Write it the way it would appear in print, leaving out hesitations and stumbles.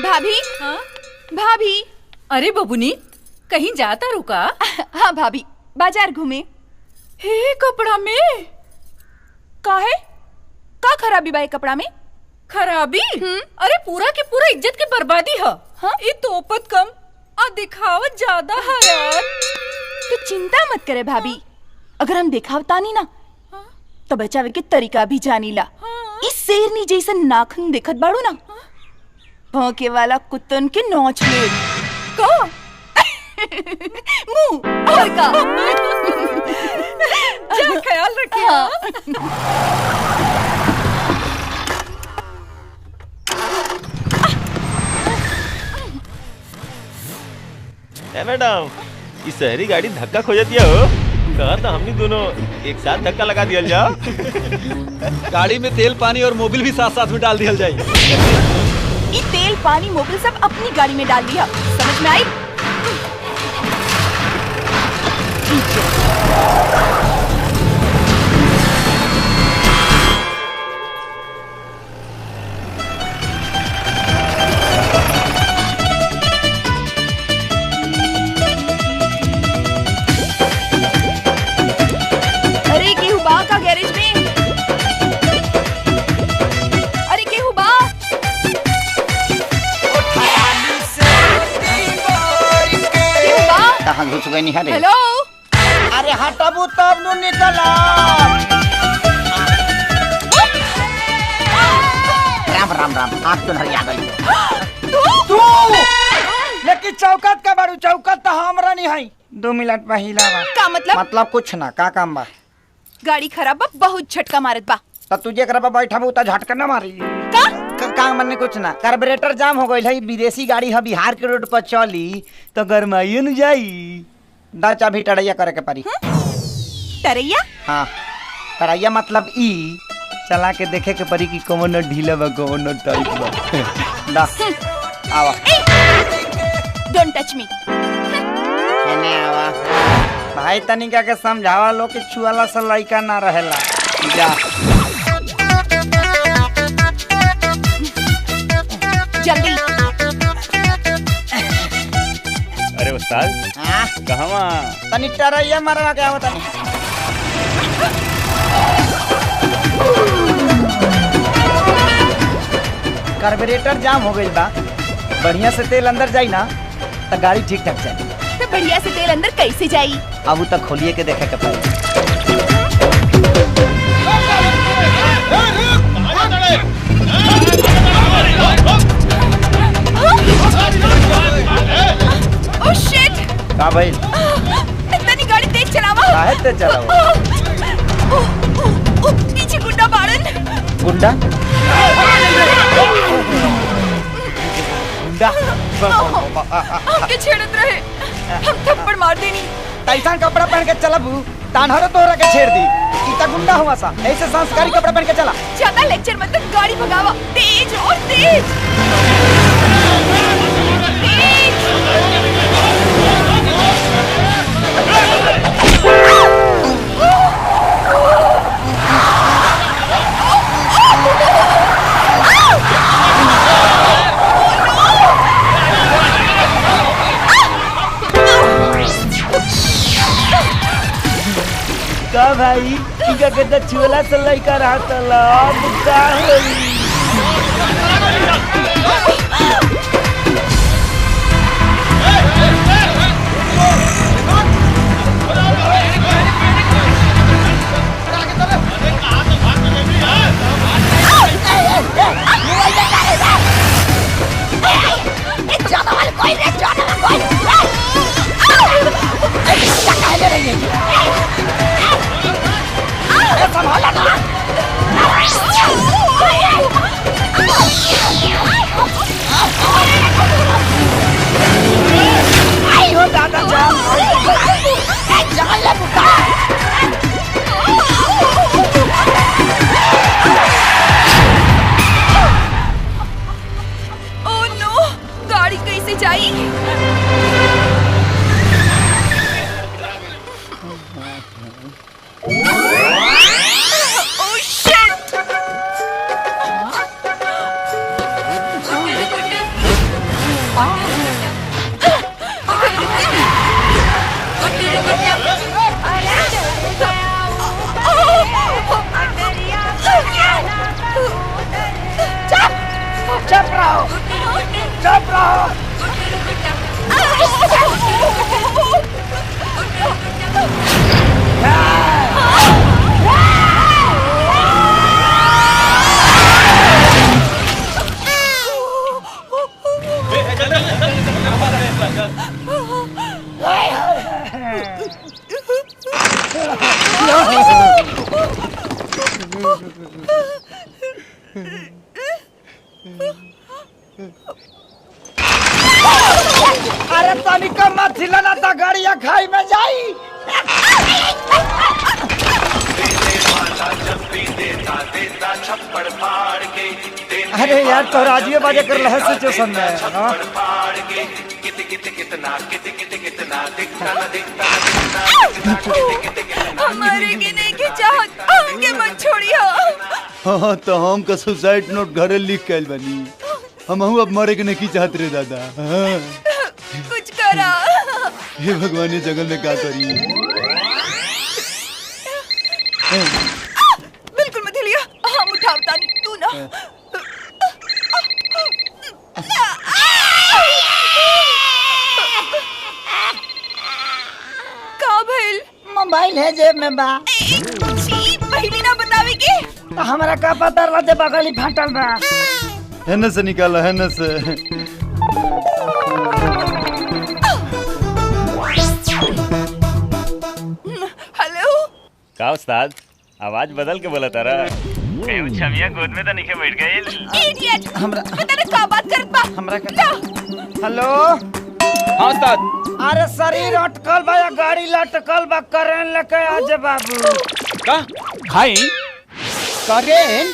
भाभी। हाँ? भाभी। अरे बबुनी, कहीं जाता रुका? हाँ भाभी, बाजार घूमे। हे कपड़ा में का है? का खराबी बा कपड़ा में? खराबी? अरे पूरा के पूरा इज्जत की बर्बादी है। हाँ? ये तोपत कम और दिखावत ज्यादा है यार। तो चिंता मत करे भाभी, अगर हम दिखावता नहीं ना तो बचावे के तरीका भी जानीला। इस शेरनी जैसन नाखून देखत बाड़ू ना, भौंके वाला कुत्तन के नोच ले का मुंह और का जा ख्याल रखिए। मैडम, इस शहरी गाड़ी धक्का खो जाती हो। कहा था हमने दोनों एक साथ धक्का लगा दिया जाओ। गाड़ी में तेल पानी और मोबिल भी साथ साथ में डाल दिया जाए। ये तेल पानी मोबिल सब अपनी गाड़ी में डाल दिया, समझ में आई? अरे केहू बा का गैरेज में? अरे केहू बा? केहू बा? कहाँ घुस गई निहारे? हेलो। अरे हटबू तब नु निकला। राम राम राम, आग तो नहीं आ गई। तू लेकिन चौकत का बारू, चौकत तो हमरा नहीं है। 2 मिनट पहिला बा। का मतलब? मतलब कुछ ना, का काम बा? गाड़ी खराब बा, बहुत झटका मारत बा। तो तुझे करबा बैठा बा, उता झटका ना मारी। का मन कुछ ना, कार्बोरेटर जाम हो गइल है। विदेशी गाड़ी है, बिहार के रोड पर चली तो गरमाइए न जाई। दा चाबी टड़ैया करे के पड़ी। टरैया? हाँ, टड़ैया मतलब ई चला के देखे के पड़ी कि कौन ढीला बा कौन टाइट बा। दा आवा। Don't touch me. एने आवा। भाई तनिका के समझावा लो कि छुआला से लइका ना रहेला। जा जल्दी। अरे उस्ताद, हाँ कहवा? तनी टरैया मारवा के आवा तनी। कार्बोरेटर जाम हो गइल बा, बढ़िया से तेल अंदर जाई ना तो गाड़ी ठीक ठाक चली। तो बढ़िया से तेल अंदर कैसे जाई? अब तक खोलिए के देखे के पड़ी। Oh shit! का भाई? इतनी गाड़ी तेज चलावा? काहे तेज चलावा? पीछे गुंडा बाड़न। गुंडा? गुंडा? हमके छेड़त रहे, हम थप्पड़ मार देनी। तैसा कपड़ा पहन के चलबू तानहरो तोहरा के छेड़ दी। इता गुंडा हुआ सा, ऐसे संस्कारी कपड़ा पहन के चला। ज्यादा लेक्चर मत दे, गाड़ी भगावा। तेज और तेज। का भाई इनका के छुएला से लइका रहा तला का होई। ओह नो, गाड़ी कैसे जाई? Oh shit! चुप रहो, चुप रहो। अरे तनिका मत हिलाना था, गाड़िया खाई में जाई। अरे यार तो राजियो बाजे कर रहे सिचुएशन में। हमारे गिने की चाहत हमके मत छोड़ियो। हाँ तो हम का सुसाइड नोट घरे लिख के बनी। हम अब मरे के नहीं चाहत रे दादा। हाँ। कुछ करा। हे भगवान ये जगल में क्या करी। बिल्कुल मत हिलिया, हम उठावता नहीं तू ना। का भइल? मोबाइल है जेब में बा। छी, पहली ना बतावे के। तो हमरा का पता रहा जे बगली फाटल बा। है न से निकाला है न से। हेलो। का उस्ताद आवाज बदल के बोला तारा। कहीं छमिया गोद में तो नहीं बैठ गई। इडियट। हमरा पता नहीं का बात करत बा। हमरा का ला। हेलो। हाँ उस्ताद। अरे शरीर अटकल बा या गाड़ी लटकल बा, करें लेके आजे बाबू। का खाई करें